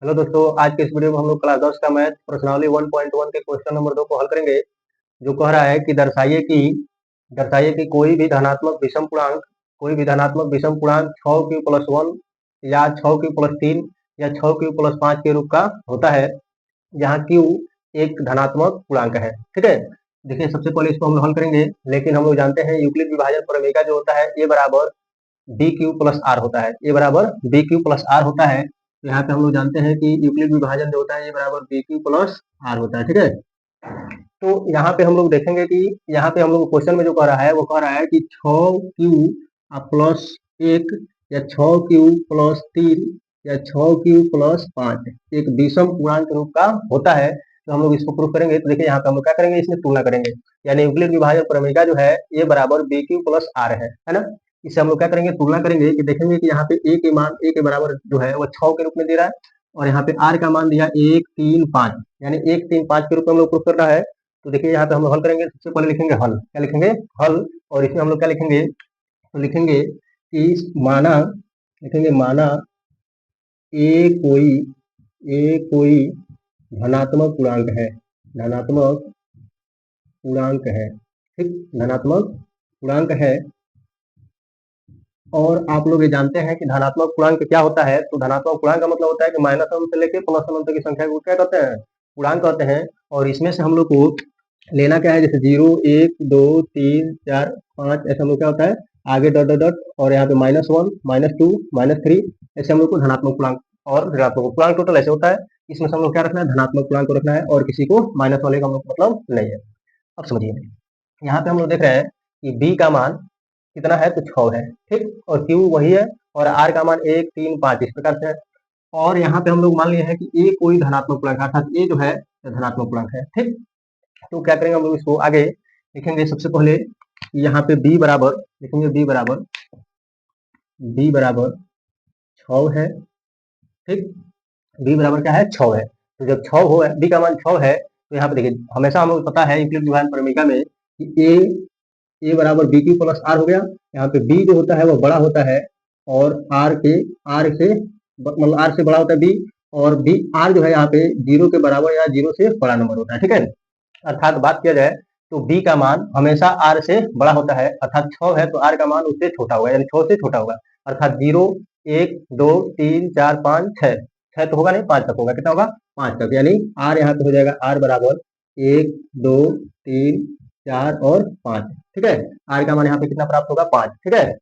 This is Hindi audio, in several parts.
हेलो दोस्तों, आज के इस वीडियो में हम लोग क्लास 10 का मैथ प्रश्नावली 1.1 के क्वेश्चन नंबर 2 को हल करेंगे। जो कह रहा है कि दर्शाइए कि कोई भी धनात्मक विषम पूर्णांक 6q+1 या 6q+3 या 6q+5 के रूप का होता है, जहाँ q एक धनात्मक पूर्णांक है। ठीक है, देखिए सबसे पहले इसको हम लोग हल करेंगे, लेकिन हम लोग जानते हैं यूक्लिड विभाजन प्रमेय जो होता है a बराबर bq+r होता है। a बराबर bq+r होता है। तो यहाँ पे हम लोग जानते हैं कि यूक्लिड विभाजन जो होता है a बराबर bq+r होता है। ठीक है, तो यहाँ पे हम लोग देखेंगे कि यहाँ पे हम लोग क्वेश्चन में जो कह रहा है वो कह रहा है कि 6q+1 या 6q+3 या 6q+5 एक विषम पूर्णांक के रूप का होता है। तो हम लोग इसको प्रूफ करेंगे। तो देखिए यहाँ पे हम लोग क्या करेंगे, इसमें तुलना करेंगे, यानी यूक्लिड विभाजन प्रमेय जो है a बराबर bq+r है ना। इससे हम लोग क्या करेंगे, तुलना करेंगे कि देखेंगे कि यहाँ पे a के बराबर जो है वो 6 के रूप में दे रहा है, और यहाँ पे r का मान दिया 1 3 5, यानी 1 3 5 के रूप में हम लोग प्रूफ कर रहा है। तो देखिए यहाँ पे हम लोग हल करेंगे। सबसे पहले लिखेंगे हल, क्या लिखेंगे, हल। और इसमें हम लोग क्या लिखेंगे, तो लिखेंगे कि माना ए कोई धनात्मक पूर्णांक है, धनात्मक पूर्णांक है। ठीक, धनात्मक पूर्णांक है। और आप लोग ये जानते हैं कि धनात्मक पूर्णांक क्या होता है। तो धनात्मक पूर्णांक का मतलब होता है कि माइनस वन से लेकर प्लस वन तक की संख्या को क्या कहते हैं, पूर्णांक कहते हैं। और इसमें से हम लोग को लेना क्या है, जैसे 0 1 2 3 4 5, ऐसा हम लोग क्या होता है आगे डॉट डॉट डॉट, और यहाँ पे -1 -2 -3, ऐसे हम लोग को धनात्मक पूर्णांक और ऋणात्मक पूर्णांक टोटल ऐसे होता है। इसमें से हम लोग क्या रखना है, धनात्मक पूर्णांक को रखना है, और किसी को माइनस वाले का हम लोग मतलब नहीं है। अब समझिए, यहाँ पे हम लोग देख रहे हैं कि बी का मान कितना है, तो 6 है। ठीक, और क्यू वही है, और आर का मान 1 3 5 इस प्रकार से है। और यहाँ पे हम लोग मान लिए हैं कि ए कोई धनात्मक पूर्णांक है, अर्थात ए जो है धनात्मक पूर्णांक है। ठीक, तो क्या करेंगे हम लोग, इसको आगे लिखेंगे। सबसे पहले यहाँ पे बी बराबर लिखेंगे, बी बराबर 6 है। ठीक, बी बराबर क्या है, 6 है। तो जब 6 हो, बी का मान 6 है, तो यहाँ पे देखिए हमेशा हम लोग पता है यूक्लिड विभाजन प्रमेय में कि ए बराबर बी क्यू प्लस आर हो गया। यहाँ पे बी जो होता है वो बड़ा होता है, और आर से मतलब आर से बड़ा होता है बी, और बी आर जो है यहाँ पे 0 के बराबर या 0 से बड़ा नंबर होता है। ठीक है, अर्थात बात किया जाए तो बी का मान हमेशा आर से बड़ा होता है, अर्थात 6 है तो आर का मान उससे छोटा होगा, यानी 6 से छोटा होगा। अर्थात 0 1 2 3 4 5 6, 6 तो होगा नहीं, 5 तक होगा। कितना होगा, 5 तक, यानी आर यहाँ पे हो जाएगा आर बराबर 1 2 3 4 और 5। ठीक है, आर का मान यहाँ पे कितना प्राप्त होगा, 5। ठीक है,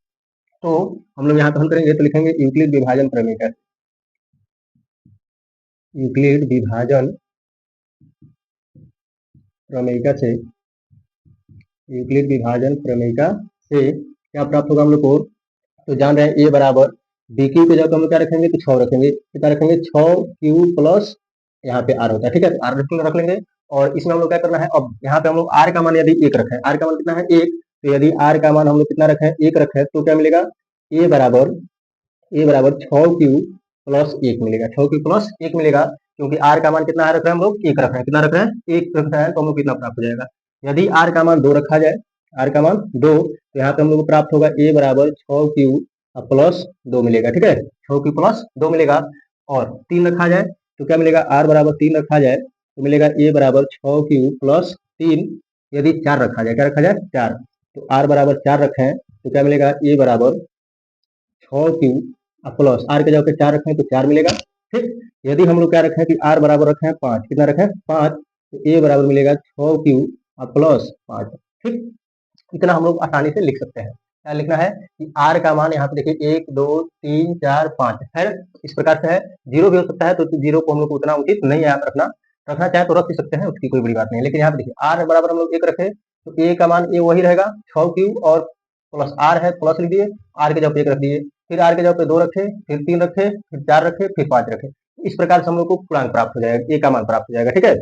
तो हम लोग यहाँ पे हल करेंगे, तो लिखेंगे यूक्लिड विभाजन प्रमेय, यूक्लिड विभाजन प्रमेय से यूक्लिड विभाजन प्रमेय से क्या प्राप्त होगा हम लोग को, तो जान रहे हैं ए बराबर बी क्यू के जगह हम लोग क्या रखेंगे, तो 6 रखेंगे। कितना रखेंगे, 6q प्लस यहाँ पे आर होता है। ठीक है, आर रख लेंगे। और इसमें हम लोग क्या करना है, अब यहाँ पे हम लोग आर का मान यदि 1 रखें, आर का मान कितना है 1, तो यदि आर का मान हम लोग कितना रखें, 1 रखें, तो क्या मिलेगा, ए बराबर 6q+1 मिलेगा, 6q+1 मिलेगा। क्योंकि आर का मान कितना रख रहे हैं हम लोग, 1 रख रहे हैं। कितना रख रहे हैं, 1 रख रहे हैं, तो हम लोग कितना प्राप्त हो जाएगा, यदि आर का मान 2 रखा जाए, आर का मान 2, तो यहाँ पे हम लोग को प्राप्त होगा ए बराबर 6q+2 मिलेगा। ठीक है, 6q+2 मिलेगा। और 3 रखा जाए तो क्या मिलेगा, आर बराबर 3 रखा जाए तो मिलेगा ए बराबर 6q+3। यदि 4 रखा जाए, क्या रखा जाए, 4, तो आर बराबर 4 रखें तो क्या मिलेगा, ए बराबर 6q प्लस आर के जगह पे 4 रखें तो 4 मिलेगा। ठीक, यदि हम लोग क्या रखें कि आर बराबर रखें 5, कितना रखें, 5, तो ए बराबर मिलेगा 6q+5। ठीक, इतना हम लोग आसानी से लिख सकते हैं। क्या लिखना है कि आर का मान यहाँ पे देखिए 1 2 3 4 5 है, इस प्रकार से है। 0 भी हो सकता है, तो 0 को हम लोग को उतना उचित नहीं है आप रखना, रखना चाहे तो रख भी सकते हैं, उसकी कोई बड़ी बात नहीं है। लेकिन यहाँ पे देखिए आर बराबर हम लोग 1 रखे, तो ए का मान ए वही रहेगा 6q, और प्लस आर है, प्लस लिख दिए, आर के जगह पे 1 रख दिए, फिर आर के जगह पे 2 रखे, फिर 3 रखे, फिर 4 रखे, फिर 5 रखे। इस प्रकार से हम लोग को पूर्णांक प्राप्त हो जाएगा, ए का मान प्राप्त हो जाएगा। ठीक है,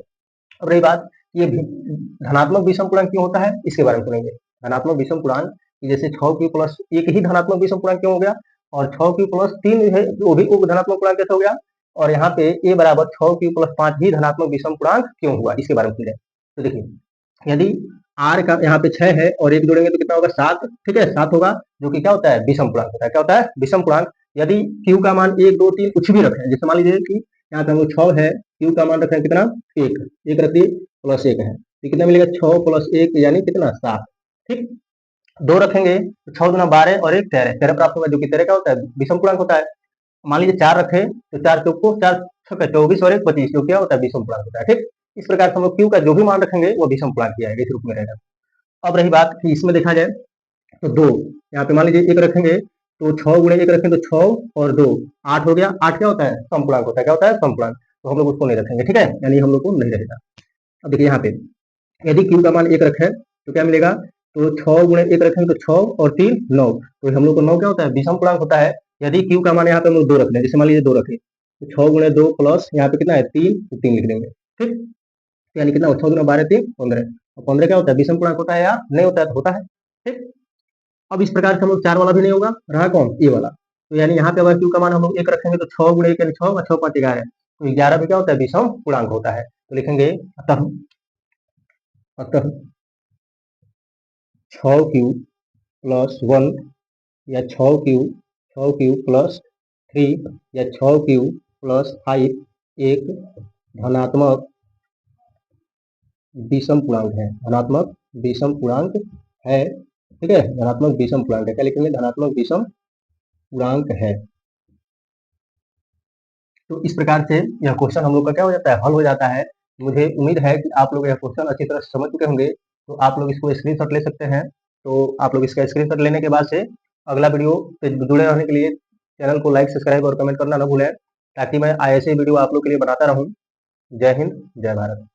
अब रही बात ये धनात्मक विषम पूर्णांक क्यों होता है, इसके बारे में सुनेंगे। धनात्मक विषम पूर्णांक जैसे 6q+1 ही धनात्मक विषम पूर्णांक क्यों हो गया, और 6q+3 है वो भी धनात्मक पूर्णांक कैसे हो गया, और यहाँ पे ए बराबर 6q+5 ही धनात्मक विषम पूर्णांक क्यों हुआ, इसके बारे में सुन तो देखिए, यदि आर का यहाँ पे 6 है और 1 जोड़ेंगे तो कितना होगा, 7। ठीक है, 7 होगा, जो कि क्या होता है, विषम पूर्णांक होता है। क्या होता है, विषम पूर्णांक। यदि क्यू का मान 1 2 3 कुछ भी रखें, जैसे मान लीजिए कि यहाँ पे हम लोग 6 है, q का मान रख रहे हैं कितना 1 रख दिए प्लस 1 है, तो कितना मिलेगा 6 + 1 यानी कितना 7। ठीक, 2 रखेंगे तो 6 × 12 और 1 13 प्राप्त होगा, जो कि 13 का होता है विषम पूर्णांक होता है। मान लीजिए 4 रखे तो 4 चौक को 4 छक्के 24 और 1 25, जो क्या होता है विषम पूर्णांक होता है। ठीक, इस प्रकार से हम लोग q का जो भी मान रखेंगे वो विषम पूर्णांक ही आएगा, इस रूप में रहेगा। अब रही बात कि इसमें देखा जाए तो 2, यहाँ पे मान लीजिए 1 रखेंगे तो 6 × 1 रखें तो 6 और 2 8 हो गया। 8 क्या होता है समपूर्णांक होता है, क्या होता है समपूर्णांक, तो हम लोग उसको नहीं रखेंगे। ठीक है, यानी हम लोग को नहीं रहेगा। अब देखिए यहाँ पे यदि q का मान 1 रखें तो क्या मिलेगा, तो 6 × 1 रखेंगे तो 6 और 3 9, तो हम लोग को 9 क्या होता है विषम पूर्णांक होता है। यदि q का मान यहाँ पे हम लोग 2 रख लें, जैसे मान लीजिए 2 रखे तो 6 × 2 प्लस यहाँ पे कितना है 3, तो 3 लिख देंगे। ठीक, यानी कितना 6 × 12 3 15, और 15 क्या होता है विषम पूर्णांक होता है या नहीं होता है, तो होता है। ठीक, अब इस प्रकार से हम लोग 4 वाला भी नहीं होगा, रहा कौन ए वाला, तो यानी यहाँ पे अगर q का मान हम लोग 1 रखेंगे तो 6 × 1 यानी 6 और 6 5 11, तो 11 भी क्या होता है विषम पूर्णांक होता है। तो लिखेंगे अतः अतः 6q + 1 या 6q + 3 या 6q + 5 एक धनात्मक विषम पूर्णांक है, धनात्मक विषम पूर्णांक है। ठीक है, धनात्मक विषम पूर्णांक है, क्या लिखेंगे धनात्मक विषम पूर्णांक है। तो इस प्रकार से यह क्वेश्चन हम लोग का क्या हो जाता है, हल हो जाता है। मुझे उम्मीद है कि आप लोग यह क्वेश्चन अच्छी तरह से समझ चुके होंगे, तो आप लोग इसको स्क्रीनशॉट ले सकते हैं। तो आप लोग इसका स्क्रीनशॉट लेने के बाद से अगला वीडियो पे जुड़े रहने के लिए चैनल को लाइक सब्सक्राइब और कमेंट करना ना भूलें, ताकि मैं ऐसे वीडियो आप लोग के लिए बनाता रहूं। जय हिंद, जय भारत।